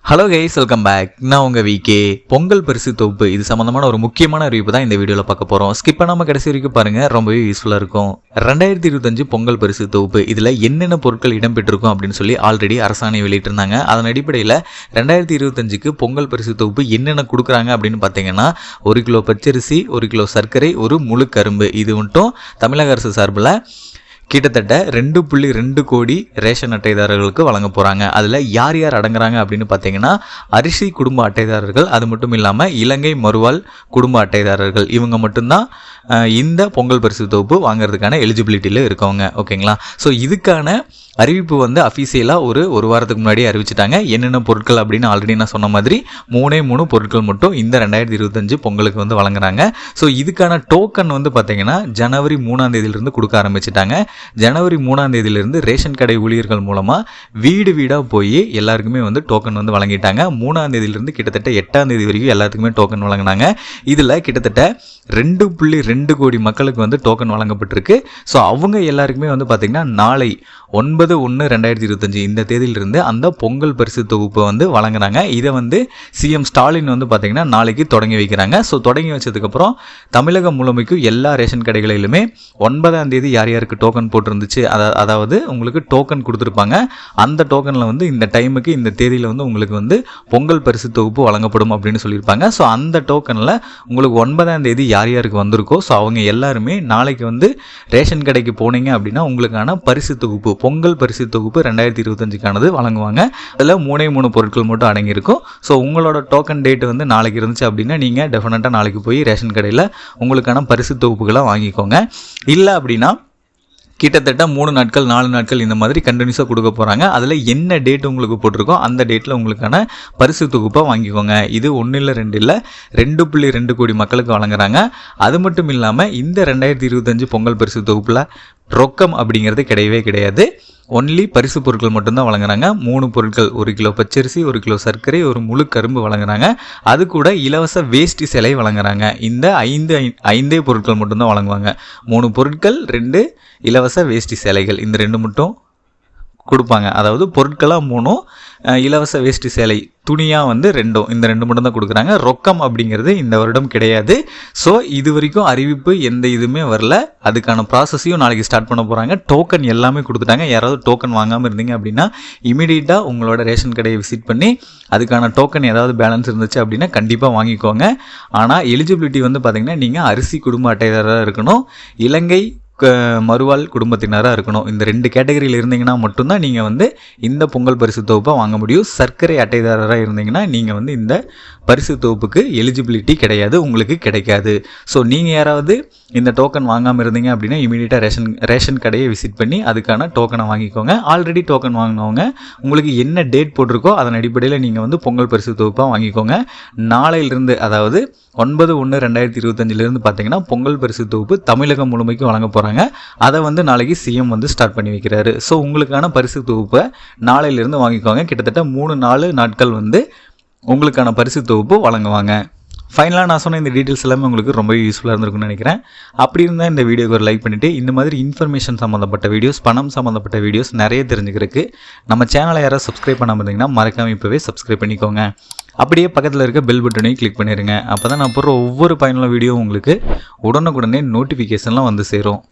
Hello guys, welcome back. நான் உங்கள் VK. Pongal பரிசு தொகுப்பு இது சம்மந்தமான ஒரு முக்கியமான அறிவிப்பு தான் இந்த வீடியோவில் பார்க்க போகிறோம். ஸ்கிப் பண்ணாமல் கடைசி வரைக்கும் பாருங்கள், ரொம்பவே யூஸ்ஃபுல்லாக இருக்கும். 2025 பொங்கல் பரிசு தொகுப்பு இதில் என்னென்ன பொருட்கள் இடம்பெற்றிருக்கும் அப்படின்னு சொல்லி ஆல்ரெடி அரசாணை வெளியிட்டிருந்தாங்க. அதன் அடிப்படையில் 2025க்கு பொங்கல் பரிசு தொகுப்பு என்னென்ன கொடுக்குறாங்க அப்படின்னு பார்த்தீங்கன்னா, 1 கிலோ பச்சரிசி, 1 கிலோ சர்க்கரை, ஒரு முழு கரும்பு. இது மட்டும் தமிழக அரசு சார்பில் கிட்டத்தட்ட 2.2 கோடி ரேஷன் அட்டைதாரர்களுக்கு வழங்க போகிறாங்க. அதில் யார் யார் அடங்குறாங்க அப்படின்னு பார்த்தீங்கன்னா, அரிசி குடும்ப அட்டைதாரர்கள், அது மட்டும் இல்லாமல் இலங்கை மறுவாழ் குடும்ப அட்டைதாரர்கள், இவங்க மட்டும்தான் இந்த பொங்கல் பரிசு தொகுப்பு வாங்குறதுக்கான எலிஜிபிலிட்டியில் இருக்கவங்க. ஓகேங்களா? ஸோ இதுக்கான அறிவிப்பு வந்து அஃபீஷியலாக ஒரு வாரத்துக்கு முன்னாடி அறிவிச்சிட்டாங்க. என்னென்ன பொருட்கள் அப்படின்னு ஆல்ரெடி நான் சொன்ன மாதிரி 3 பொருட்கள் மட்டும் இந்த 2025 பொங்கலுக்கு வந்து வழங்குறாங்க. ஸோ இதுக்கான டோக்கன் வந்து பார்த்தீங்கன்னா ஜனவரி 3ஆம் தேதியிலிருந்து கொடுக்க ஆரம்பிச்சிட்டாங்க. ஜனவரி 3ஆம் தேதியிலிருந்து ரேஷன் கடை ஊழியர்கள் மூலமாக வீடு வீடாக போய் எல்லாருக்குமே வந்து டோக்கன் வந்து வழங்கிட்டாங்க. 3ஆம் தேதியிலிருந்து கிட்டத்தட்ட 8ஆம் தேதி வரைக்கும் எல்லாத்துக்குமே டோக்கன் வழங்கினாங்க. இதில் கிட்டத்தட்ட 2.2 கோடி மக்களுக்கு வந்து டோக்கன் வழங்கப்பட்டிருக்கு. ஸோ அவங்க எல்லாருக்குமே வந்து பார்த்திங்கன்னா நாளை 9/1/2025 இந்த தேதியிலிருந்து அந்த பொங்கல் பரிசு தொகுப்பை வந்து வழங்குறாங்க. இதை வந்து சிஎம் ஸ்டாலின் வந்து பார்த்திங்கன்னா நாளைக்கு தொடங்கி வைக்கிறாங்க. ஸோ தொடங்கி வச்சதுக்கப்புறம் தமிழகம் முழுமைக்கும் எல்லா ரேஷன் கடைகளிலுமே 9ஆம் தேதி யார் யாருக்கு டோக்கன் போட்டிருந்துச்சு, அதாவது உங்களுக்கு டோக்கன் கொடுத்துருப்பாங்க. அந்த டோக்கனில் வந்து இந்த டைமுக்கு இந்த தேதியில் வந்து உங்களுக்கு வந்து பொங்கல் பரிசு தொகுப்பு வழங்கப்படும் அப்படின்னு சொல்லியிருப்பாங்க. ஸோ அந்த டோக்கனில் உங்களுக்கு 9ஆம் தேதி யார் யாருக்கு வந்திருக்கோ ஸோ அவங்க எல்லாருமே நாளைக்கு வந்து ரேஷன் கடைக்கு போனீங்க அப்படின்னா உங்களுக்கான பரிசு தொகுப்பு, பொங்கல் பரிசு தொகுப்பு 2025க்கானது வழங்குவாங்க. அதில் 3 பொருட்கள் மட்டும் அடங்கியிருக்கும். ஸோ உங்களோட டோக்கன் டேட் வந்து நாளைக்கு இருந்துச்சு அப்படின்னா நீங்கள் டெஃபினட்டாக நாளைக்கு போய் ரேஷன் கடையில் உங்களுக்கான பரிசு தொகுப்புகளை வாங்கிக்கோங்க. இல்லை அப்படின்னா கிட்டத்தட்ட 3 நாட்கள் 4 நாட்கள் இந்த மாதிரி கண்டினியூஸாக கொடுக்க போகிறாங்க. அதில் என்ன டேட் உங்களுக்கு போட்டிருக்கோ அந்த டேட்டில் உங்களுக்கான பரிசு தொகுப்பாக வாங்கிக்கோங்க. இது 1 இல்லை 2 இல்லை 2.2 கோடி மக்களுக்கு வழங்குறாங்க. அது மட்டும் இல்லாமல் இந்த 2025 பொங்கல் பரிசு தொகுப்பில் ரொக்கம் அப்படிங்கிறது கிடையவே கிடையாது. ஒன்லி பரிசு பொருட்கள் மட்டும்தான் வழங்குறாங்க. 3 பொருட்கள், 1 கிலோ பச்சரிசி, 1 கிலோ சர்க்கரை, ஒரு முழு கரும்பு வழங்குறாங்க. அது கூட இலவச வேஷ்டி சேலை வழங்குறாங்க. இந்த 5 பொருட்கள் மட்டும்தான் வழங்குவாங்க. 3 பொருட்கள், 2 இலவச வேஷ்டி சேலைகள், இந்த 2 மட்டும் கொடுப்பாங்க. அதாவது பொருட்களாக 3, இலவச வேஷ்டி சேலை துணியாக வந்து 2, இந்த 2 மட்டும் தான் கொடுக்குறாங்க. ரொக்கம் அப்படிங்கிறது இந்த வருடம் கிடையாது. ஸோ இது வரைக்கும் அறிவிப்பு எந்த இதுவுமே வரல. அதுக்கான ப்ராசஸையும் நாளைக்கு ஸ்டார்ட் பண்ண போகிறாங்க. டோக்கன் எல்லாமே கொடுத்துட்டாங்க. யாராவது டோக்கன் வாங்காமல் இருந்தீங்க அப்படின்னா இமீடியட்டாக உங்களோட ரேஷன் கடையை விசிட் பண்ணி அதுக்கான டோக்கன் ஏதாவது பேலன்ஸ் இருந்துச்சு அப்படின்னா கண்டிப்பாக வாங்கிக்கோங்க. ஆனால் எலிஜிபிலிட்டி வந்து பார்த்திங்கன்னா நீங்கள் அரிசி குடும்ப அட்டைதாரராக இருக்கணும், இலங்கை மறுவாழ் குடும்பத்தினராக இருக்கணும். இந்த 2 கேட்டகரியில் இருந்தீங்கன்னா மட்டும்தான் நீங்கள் வந்து இந்த பொங்கல் பரிசு தொகுப்பை வாங்க முடியும். சர்க்கரை அட்டைதாரராக இருந்தீங்கன்னா நீங்கள் வந்து இந்த பரிசு தொகுப்புக்கு எலிஜிபிலிட்டி கிடையாது, உங்களுக்கு கிடைக்காது. ஸோ நீங்கள் யாராவது இந்த டோக்கன் வாங்காமல் இருந்தீங்க அப்படின்னா இமீடியட்டாக ரேஷன் கடையை விசிட் பண்ணி அதுக்கான டோக்கனை வாங்கிக்கோங்க. ஆல்ரெடி டோக்கன் வாங்கினவங்க உங்களுக்கு என்ன டேட் போட்டிருக்கோ அதன் அடிப்படையில் நீங்கள் வந்து பொங்கல் பரிசு தொகுப்பாக வாங்கிக்கோங்க. நாளையிலிருந்து, அதாவது 9/1/2025 பார்த்தீங்கன்னா பொங்கல் பரிசு தொகுப்பு தமிழகம் முழுமைக்கும் வழங்க போகிறாங்க. அதை வந்து நாளைக்கு சிஎம் வந்து ஸ்டார்ட் பண்ணி வைக்கிறாரு. ஸோ உங்களுக்கான பரிசு தொகுப்பை நாளையிலிருந்து வாங்கிக்கோங்க. கிட்டத்தட்ட 3-4 நாட்கள் வந்து உங்களுக்கான பரிசு தொகுப்பு வழங்குவாங்க. ஃபைனலாக நான் சொன்ன இந்த டீட்டெயில்ஸ் எல்லாமே உங்களுக்கு ரொம்ப யூஸ்ஃபுல்லாக இருந்திருக்குன்னு நினைக்கிறேன். அப்படி இருந்தால் இந்த வீடியோக்கு ஒரு லைக் பண்ணிவிட்டு இந்த மாதிரி இன்ஃபர்மேஷன் சம்மந்தப்பட்ட வீடியோஸ், பணம் சம்மந்தப்பட்ட வீடியோஸ் நிறைய தெரிஞ்சுக்கிறதுக்கு நம்ம சேனலை யாராவது சப்ஸ்கிரைப் பண்ணாமல் இருந்தீங்கன்னா மறக்காமல் இப்போவே சப்ஸ்கிரைப் பண்ணிக்கோங்க. அப்படியே பக்கத்தில் இருக்க பெல் பட்டனையும் கிளிக் பண்ணிடுங்க. அப்போ தான் நான் போடுற ஒவ்வொரு பயனுள்ள வீடியோ உங்களுக்கு உடனுக்குடனே நோட்டிஃபிகேஷன்லாம் வந்து சேரும்.